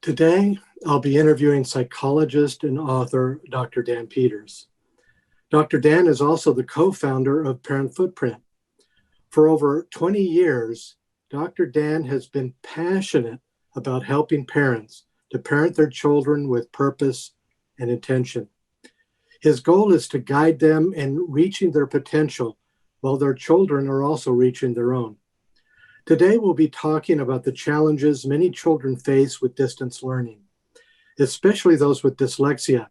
Today, I'll be interviewing psychologist and author Dr. Dan Peters. Dr. Dan is also the co-founder of Parent Footprint. For over 20 years, Dr. Dan has been passionate about helping parents to parent their children with purpose and intention. His goal is to guide them in reaching their potential while their children are also reaching their own. Today, we'll be talking about the challenges many children face with distance learning, especially those with dyslexia,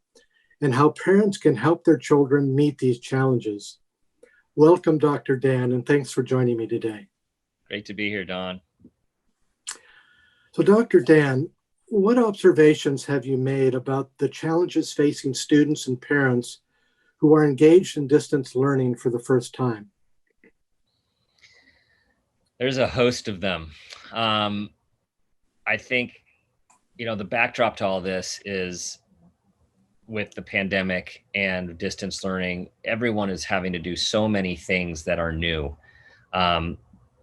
and how parents can help their children meet these challenges. Welcome, Dr. Dan, and thanks for joining me today. Great to be here, Don. So, Dr. Dan, what observations have you made about the challenges facing students and parents who are engaged in distance learning for the first time? There's a host of them. I think, the backdrop to all this is with the pandemic and distance learning, everyone is having to do so many things that are new.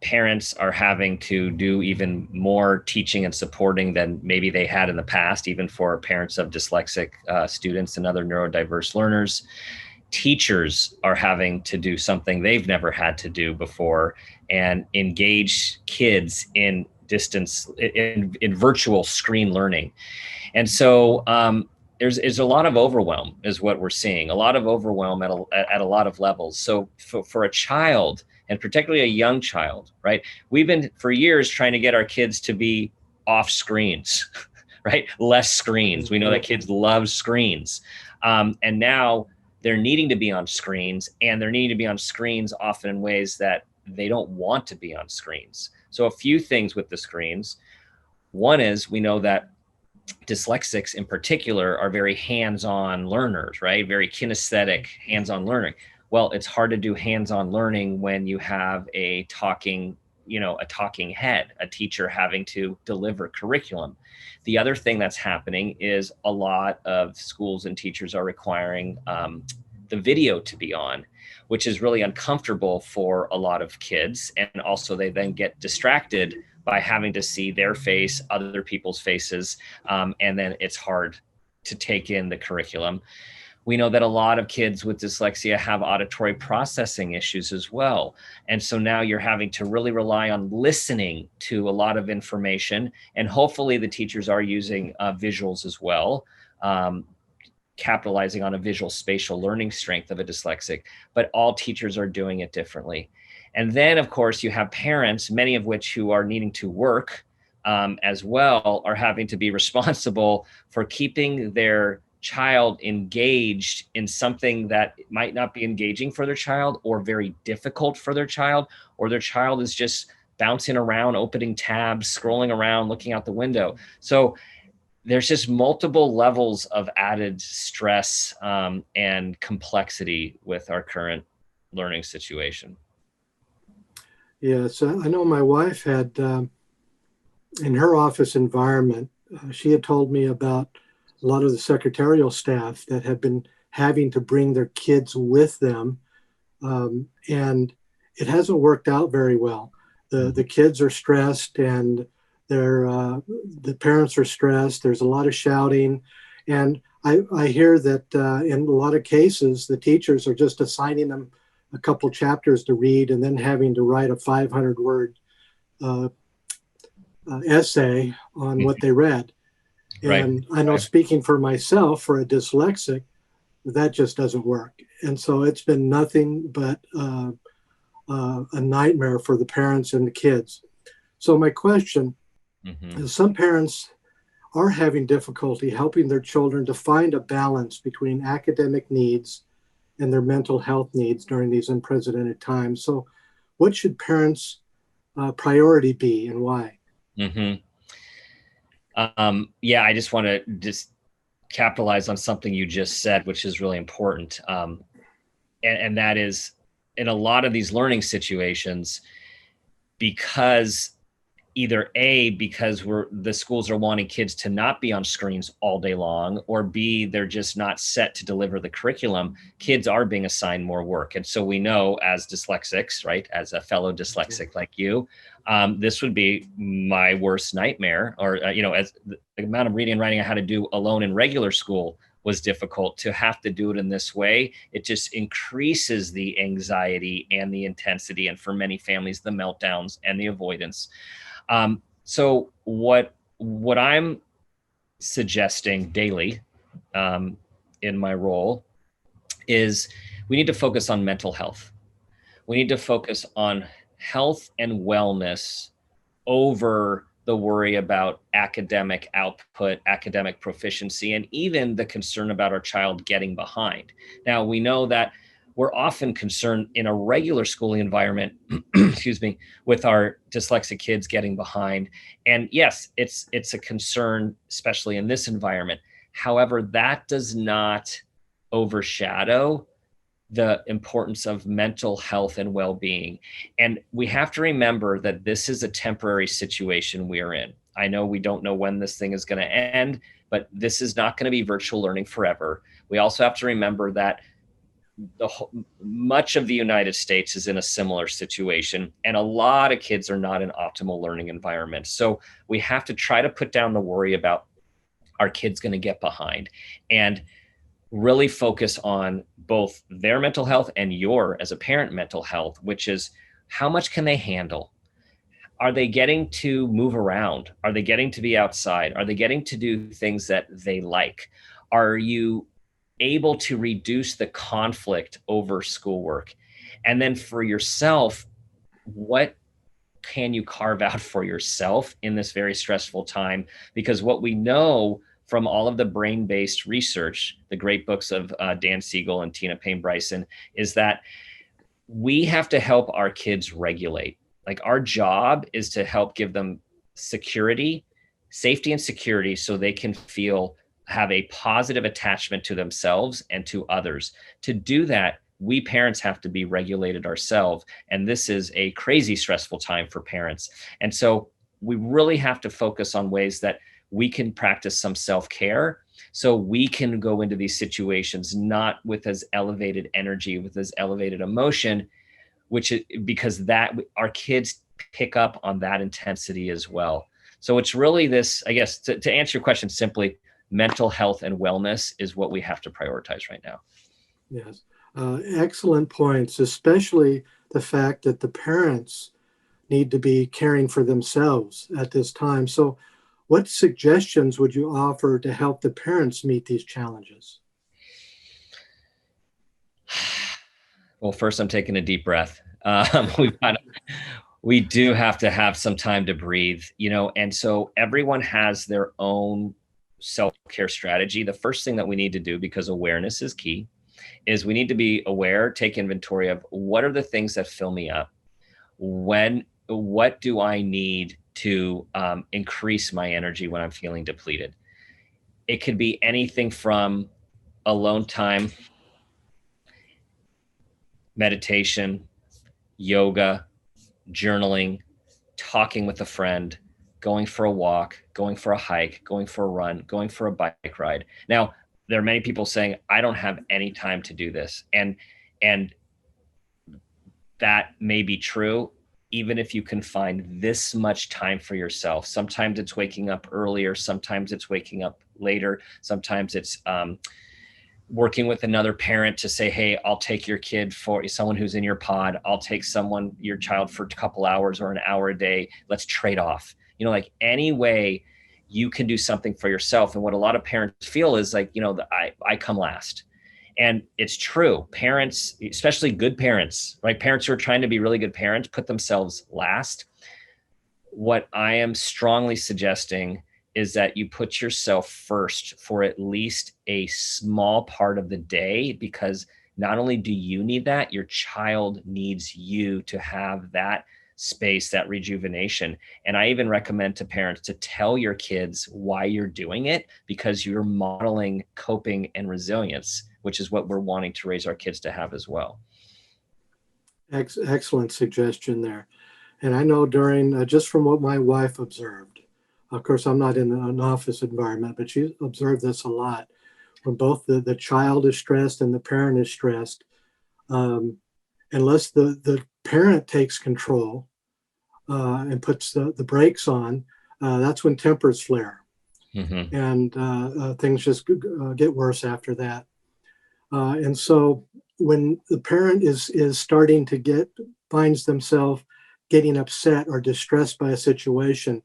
Parents are having to do even more teaching and supporting than maybe they had in the past, even for parents of dyslexic students and other neurodiverse learners. Teachers are having to do something they've never had to do before and engage kids in distance, in virtual screen learning. And so there's a lot of overwhelm is what we're seeing, a lot of overwhelm at a lot of levels. So for a child, and particularly a young child, right? We've been for years trying to get our kids to be off screens, right? Less screens. We know that kids love screens. And now they're needing to be on screens, and they're needing to be on screens often in ways that they don't want to be on screens. So a few things with the screens. One is we know that dyslexics in particular are very hands-on learners, right? Very kinesthetic, hands-on learning. Well, it's hard to do hands-on learning when you have a talking head, a teacher having to deliver curriculum. The other thing that's happening is a lot of schools and teachers are requiring the video to be on, which is really uncomfortable for a lot of kids. And also they then get distracted by having to see their face, other people's faces, and then it's hard to take in the curriculum. We know that a lot of kids with dyslexia have auditory processing issues as well. And so now you're having to really rely on listening to a lot of information. And hopefully the teachers are using visuals as well, capitalizing on a visual spatial learning strength of a dyslexic, but all teachers are doing it differently. And then, of course, you have parents, many of which who are needing to work as well, are having to be responsible for keeping their child engaged in something that might not be engaging for their child or very difficult for their child, or their child is just bouncing around, opening tabs, scrolling around, looking out the window. So there's just multiple levels of added stress and complexity with our current learning situation. Yeah, so I know my wife had, in her office environment, she had told me about a lot of the secretarial staff that have been having to bring their kids with them. And it hasn't worked out very well. The kids are stressed, and the parents are stressed. There's a lot of shouting. And I hear that in a lot of cases, the teachers are just assigning them a couple chapters to read and then having to write a 500-word essay on what they read. And I know, speaking for myself, for a dyslexic, that just doesn't work. And so it's been nothing but a nightmare for the parents and the kids. So my question is, some parents are having difficulty helping their children to find a balance between academic needs and their mental health needs during these unprecedented times. So what should parents' priority be, and why? I just want to capitalize on something you just said, which is really important. And that is, in a lot of these learning situations, because either A, because the schools are wanting kids to not be on screens all day long, or B, they're just not set to deliver the curriculum. Kids are being assigned more work. And so we know, as dyslexics, right, as a fellow dyslexic like you, this would be my worst nightmare. Or, as the amount of reading and writing I had to do alone in regular school was difficult, to have to do it in this way. It just increases the anxiety and the intensity, and for many families, the meltdowns and the avoidance. So what I'm suggesting daily in my role is we need to focus on mental health. We need to focus on health and wellness over the worry about academic output, academic proficiency, and even the concern about our child getting behind. Now, we know that we're often concerned in a regular schooling environment, excuse me, with our dyslexic kids getting behind. And yes, it's a concern, especially in this environment. However, that does not overshadow the importance of mental health and well-being. And we have to remember that this is a temporary situation we are in. I know we don't know when this thing is going to end, but this is not going to be virtual learning forever. We also have to remember that much of the United States is in a similar situation, and a lot of kids are not in optimal learning environments. So we have to try to put down the worry about our kids going to get behind, and really focus on both their mental health and your, as a parent, mental health, which is how much can they handle? Are they getting to move around? Are they getting to be outside? Are they getting to do things that they like? Are you able to reduce the conflict over schoolwork? And then for yourself, what can you carve out for yourself in this very stressful time? Because what we know from all of the brain-based research, the great books of Dan Siegel and Tina Payne Bryson, is that we have to help our kids regulate. Like, our job is to help give them safety and security, so they can have a positive attachment to themselves and to others. To do that, we parents have to be regulated ourselves. And this is a crazy stressful time for parents. And so we really have to focus on ways that we can practice some self-care, so we can go into these situations not with as elevated energy, with as elevated emotion, because that our kids pick up on that intensity as well. So it's really this, I guess, to answer your question simply, mental health and wellness is what we have to prioritize right now. Yes, excellent points, especially the fact that the parents need to be caring for themselves at this time. So what suggestions would you offer to help the parents meet these challenges? Well, first, I'm taking a deep breath. We do have to have some time to breathe, and so everyone has their own self-care strategy. The first thing that we need to do, because awareness is key, is we need to be aware, take inventory of what are the things that fill me up. What do I need to increase my energy when I'm feeling depleted? It could be anything from alone time, meditation, yoga, journaling, talking with a friend, going for a walk, going for a hike, going for a run, going for a bike ride. Now, there are many people saying, I don't have any time to do this. And that may be true, even if you can find this much time for yourself. Sometimes it's waking up earlier, sometimes it's waking up later, sometimes it's working with another parent to say, hey, I'll take your kid, for someone who's in your pod, I'll take your child for a couple hours or an hour a day. Let's trade off. Like, any way you can do something for yourself. And what a lot of parents feel is like, I come last. And it's true. Parents, especially good parents, right? Parents who are trying to be really good parents, put themselves last. What I am strongly suggesting is that you put yourself first for at least a small part of the day, because not only do you need that, your child needs you to have that space, that rejuvenation. And I even recommend to parents to tell your kids why you're doing it, because you're modeling coping and resilience, which is what we're wanting to raise our kids to have as well. Excellent suggestion there. And I know during, just from what my wife observed, of course, I'm not in an office environment, but she observed this a lot. When both the child is stressed and the parent is stressed, um, unless the parent takes control and puts the brakes on, that's when tempers flare. Mm-hmm. And things just get worse after that. And so when the parent is starting to finds themselves getting upset or distressed by a situation,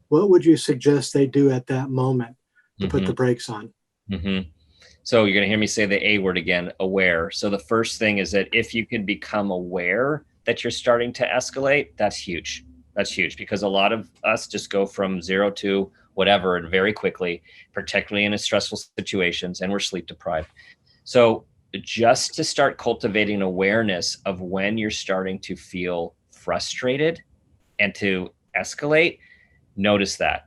what would you suggest they do at that moment to put Mm-hmm. the brakes on? Mm-hmm. So you're going to hear me say the A word again, aware. So the first thing is that if you can become aware that you're starting to escalate, that's huge. That's huge because a lot of us just go from 0 to whatever very quickly, particularly in stressful situations, and we're sleep deprived. So just to start cultivating awareness of when you're starting to feel frustrated and to escalate, notice that.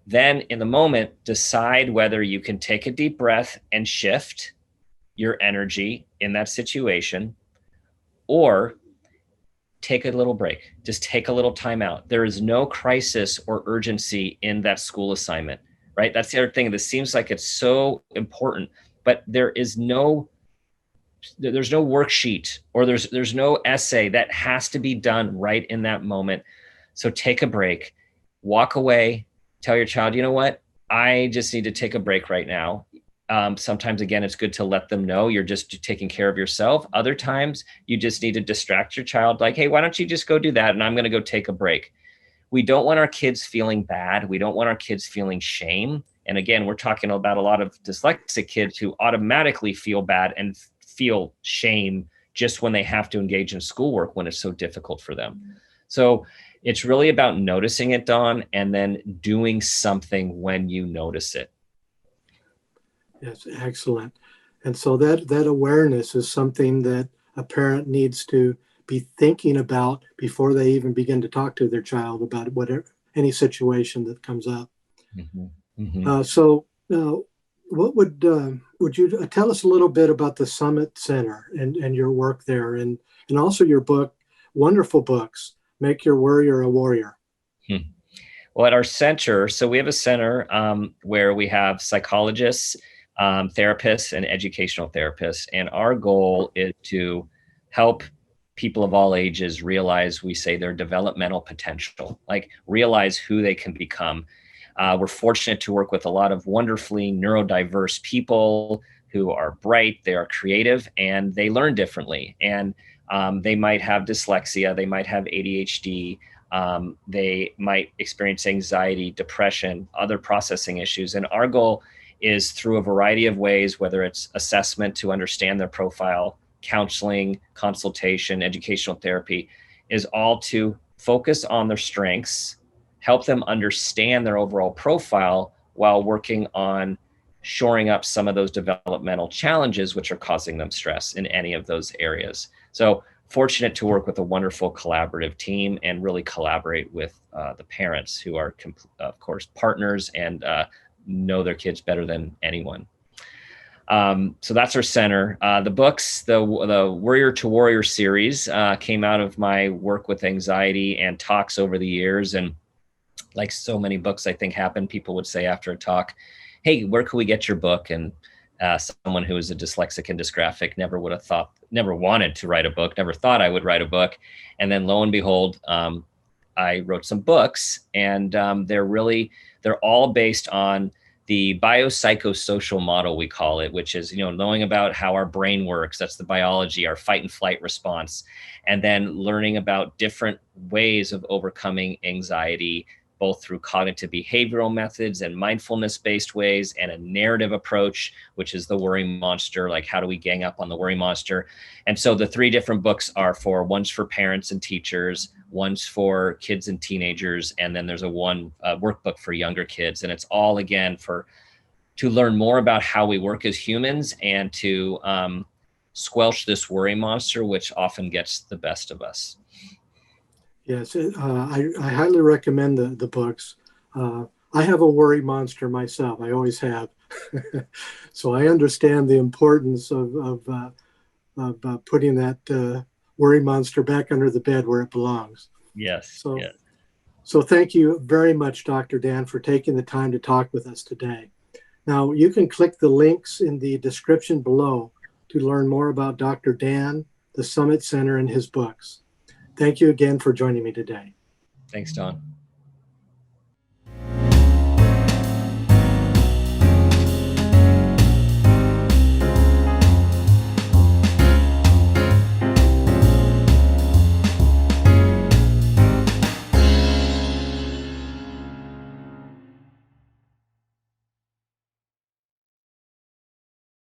Then in the moment, decide whether you can take a deep breath and shift your energy in that situation, or take a little break. Just take a little time out. There is no crisis or urgency in that school assignment, right? That's the other thing. This seems like it's so important, but there's no worksheet or there's no essay that has to be done right in that moment. So take a break, walk away, tell your child, you know what? I just need to take a break right now. Sometimes, again, it's good to let them know you're just taking care of yourself. Other times, you just need to distract your child, like, hey, why don't you just go do that? And I'm going to go take a break. We don't want our kids feeling bad. We don't want our kids feeling shame. And again, we're talking about a lot of dyslexic kids who automatically feel bad and feel shame just when they have to engage in schoolwork when it's so difficult for them. So it's really about noticing it, Dawn, and then doing something when you notice it. Yes, excellent. And so that awareness is something that a parent needs to be thinking about before they even begin to talk to their child about whatever any situation that comes up. Mm-hmm. Mm-hmm. So what would you tell us a little bit about the Summit Center and your work there, and also your book, wonderful books, Make Your Worrier a Warrior. Well, at our center, so we have a center where we have psychologists, therapists, and educational therapists. And our goal is to help people of all ages realize, we say, their developmental potential, like realize who they can become. We're fortunate to work with a lot of wonderfully neurodiverse people who are bright, they are creative, and they learn differently. And they might have dyslexia, they might have ADHD, they might experience anxiety, depression, other processing issues. And our goal is through a variety of ways, whether it's assessment to understand their profile, counseling, consultation, educational therapy, is all to focus on their strengths, help them understand their overall profile while working on shoring up some of those developmental challenges which are causing them stress in any of those areas. So fortunate to work with a wonderful collaborative team and really collaborate with the parents who are, of course, partners and know their kids better than anyone. So that's our center. The books, the Warrior to Warrior series came out of my work with anxiety and talks over the years. And like so many books, I think happen, people would say after a talk, hey, where can we get your book? And someone who is a dyslexic and dysgraphic never would have thought, never wanted to write a book, never thought I would write a book. And then lo and behold, I wrote some books, and they're all based on the biopsychosocial model, we call it, which is, knowing about how our brain works. That's the biology, our fight and flight response, and then learning about different ways of overcoming anxiety, both through cognitive behavioral methods and mindfulness-based ways, and a narrative approach, which is the worry monster, like how do we gang up on the worry monster. And so the 3 different books are one's for parents and teachers, one's for kids and teenagers, and then there's a workbook for younger kids. And it's all, again, to learn more about how we work as humans and to squelch this worry monster, which often gets the best of us. Yes, I highly recommend the books. I have a worry monster myself. I always have. So I understand the importance of putting that worry monster back under the bed where it belongs. Yes. So, Yes. so thank you very much, Dr. Dan, for taking the time to talk with us today. Now, you can click the links in the description below to learn more about Dr. Dan, the Summit Center, and his books. Thank you again for joining me today. Thanks, Don.